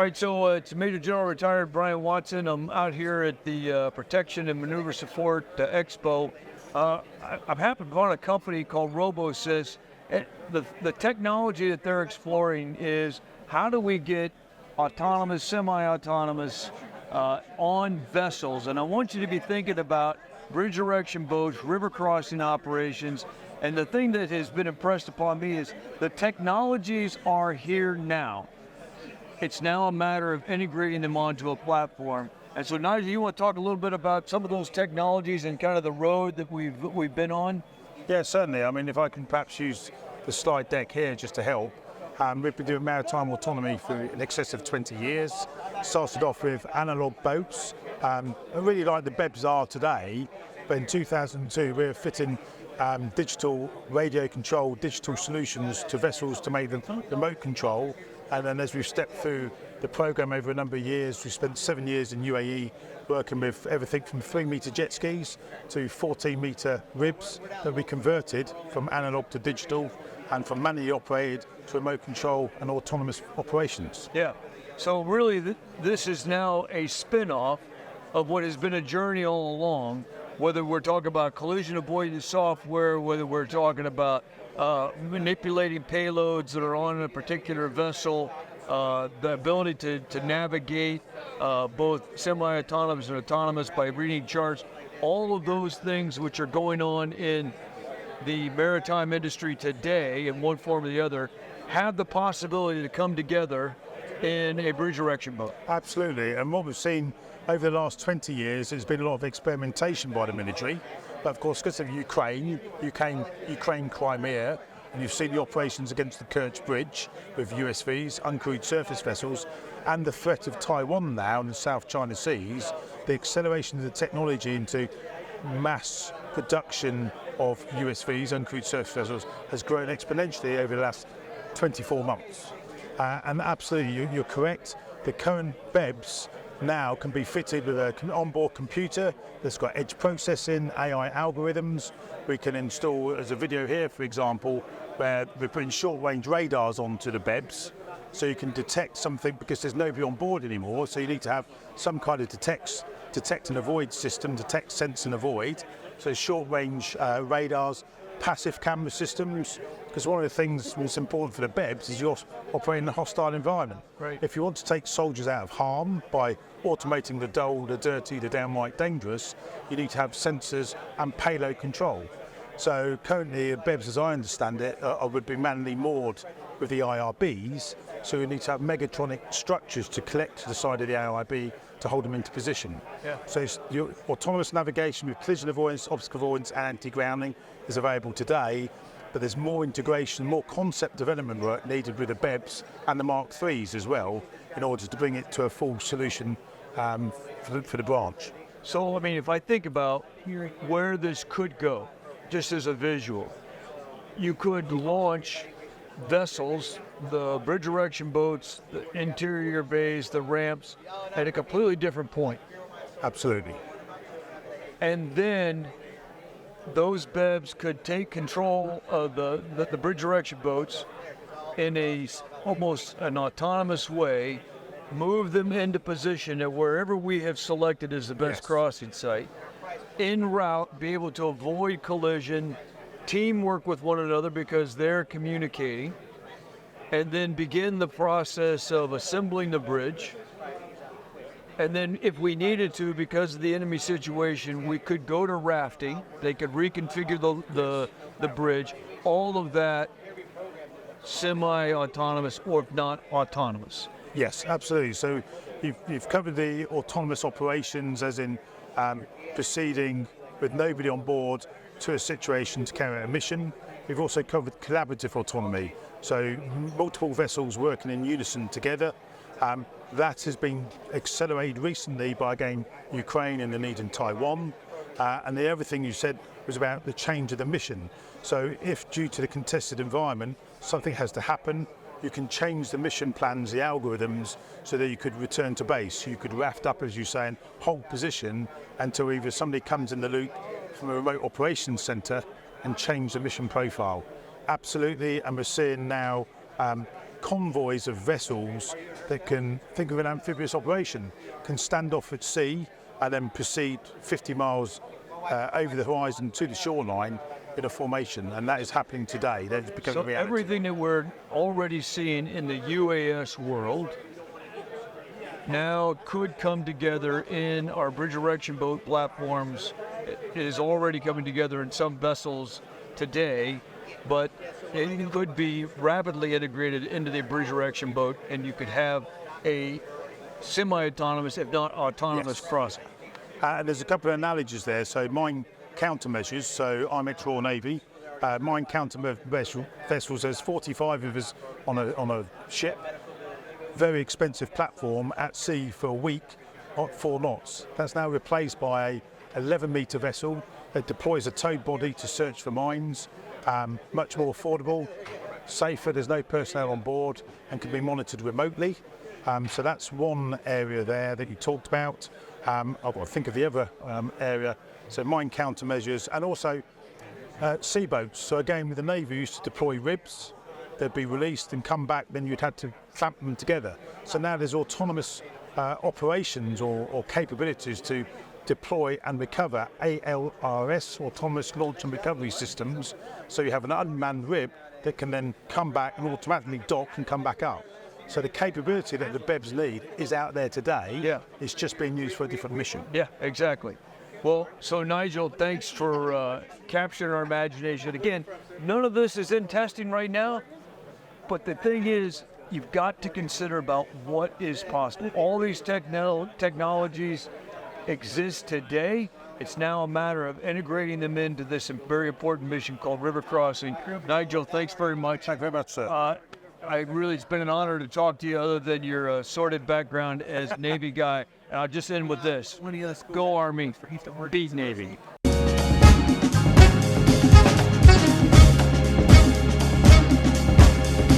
right, so it's Major General Retired Bryan Watson. I'm out here at the Protection and Maneuver Support Expo. I've happened upon a company called RoboSys. The technology that they're exploring is how do we get autonomous, semi-autonomous on vessels. And I want you to be thinking about bridge erection boats, river crossing operations. And the thing that has been impressed upon me is the technologies are here now. It's now a matter of integrating them onto a platform. And so, Nigel, you want to talk a little bit about some of those technologies and kind of the road that we've been on? Yeah, certainly. I mean, if I can perhaps use the slide deck here just to help. We've been doing maritime autonomy for in excess of 20 years. Started off with analog boats. Really like the BEBs are today, but in 2002 we were fitting digital radio control, digital solutions to vessels to make them remote control. And then as we've stepped through the program over a number of years, we spent 7 years in UAE working with everything from 3-meter jet skis to 14-meter ribs that we converted from analog to digital and from manually operated to remote control and autonomous operations. Yeah, so really this is now a spin-off of what has been a journey all along, whether we're talking about collision avoidance software, whether we're talking about manipulating payloads that are on a particular vessel, the ability to navigate both semi-autonomous and autonomous by reading charts, all of those things which are going on in the maritime industry today in one form or the other have the possibility to come together in a bridge erection boat. Absolutely, and what we've seen over the last 20 years, there's been a lot of experimentation by the military, but of course because of Ukraine, Crimea, and you've seen the operations against the Kerch Bridge with USVs, uncrewed surface vessels, and the threat of Taiwan now in the South China Seas, the acceleration of the technology into mass production of USVs, uncrewed surface vessels, has grown exponentially over the last 24 months. And absolutely, you're correct. The current BEBs now can be fitted with an onboard computer that's got edge processing, AI algorithms. We can install, as a video here, for example, where we're putting short-range radars onto the BEBs, so you can detect something because there's nobody on board anymore. So you need to have some kind of detect and avoid system, detect, sense and avoid. So short-range radars, passive camera systems, because one of the things that's important for the BEBs is you're operating in a hostile environment. Right. If you want to take soldiers out of harm by automating the dull, the dirty, the downright dangerous, you need to have sensors and payload control. So currently BEBs, as I understand it, would be manually moored with the IRBs, so you need to have megatronic structures to collect to the side of the IRB to hold them into position. Yeah. So your autonomous navigation with collision avoidance, obstacle avoidance and anti-grounding is available today, but there's more integration, more concept development work needed with the BEBs and the Mark IIIs as well in order to bring it to a full solution for the branch. So, I mean, if I think about where this could go, just as a visual, you could launch vessels, the bridge erection boats, the interior bays, the ramps, at a completely different point. Absolutely. And then those BEBs could take control of the bridge erection boats in almost an autonomous way, move them into position at wherever we have selected as the best crossing site, en route, be able to avoid collision, teamwork with one another because they're communicating, and then begin the process of assembling the bridge. And then if we needed to, because of the enemy situation, we could go to rafting. They could reconfigure the bridge. All of that semi-autonomous or if not autonomous. Yes, absolutely. So you've covered the autonomous operations as in proceeding with nobody on board to a situation to carry out a mission. We've also covered collaborative autonomy, so multiple vessels working in unison together. That has been accelerated recently by, again, Ukraine and the need in Taiwan. And the other thing you said was about the change of the mission. So if due to the contested environment, something has to happen, you can change the mission plans, the algorithms, so that you could return to base. You could raft up, as you say, and hold position until either somebody comes in the loop from a remote operations centre and change the mission profile. Absolutely, and we're seeing now convoys of vessels that can think of an amphibious operation, can stand off at sea and then proceed 50 miles over the horizon to the shoreline in a formation, and that is happening today. That is becoming So reality. everything that we're already seeing in the UAS world now could come together in our bridge erection boat platforms. It is already coming together in some vessels today, but it could be rapidly integrated into the bridge erection boat, and you could have a semi-autonomous, if not autonomous, Yes. crossing. And there's a couple of analogies there. So mine countermeasures. So I'm ex-Royal Navy. Mine vessels. There's 45 of us on a ship. Very expensive platform at sea for a week at 4 knots. That's now replaced by a 11-metre vessel that deploys a towed body to search for mines. Much more affordable, safer. There's no personnel on board and can be monitored remotely. So that's one area there that you talked about. I've got to think of the other area. So mine countermeasures and also sea boats. So again, with the Navy, we used to deploy ribs. They'd be released and come back, then you'd have to clamp them together. So now there's autonomous operations or capabilities to deploy and recover ALRS, autonomous launch and recovery systems. So you have an unmanned rib that can then come back and automatically dock and come back up. So the capability that the BEBs need is out there today. Yeah. It's just being used for a different mission. Yeah, exactly. Well, so Nigel, thanks for capturing our imagination. Again, none of this is in testing right now, but the thing is, you've got to consider about what is possible. All these technologies exist today. It's now a matter of integrating them into this very important mission called river crossing. Nigel, thanks very much. Thank you very much, sir. It's been an honor to talk to you other than your sordid background as Navy guy. And I'll just end with this. Go Army, beat Navy.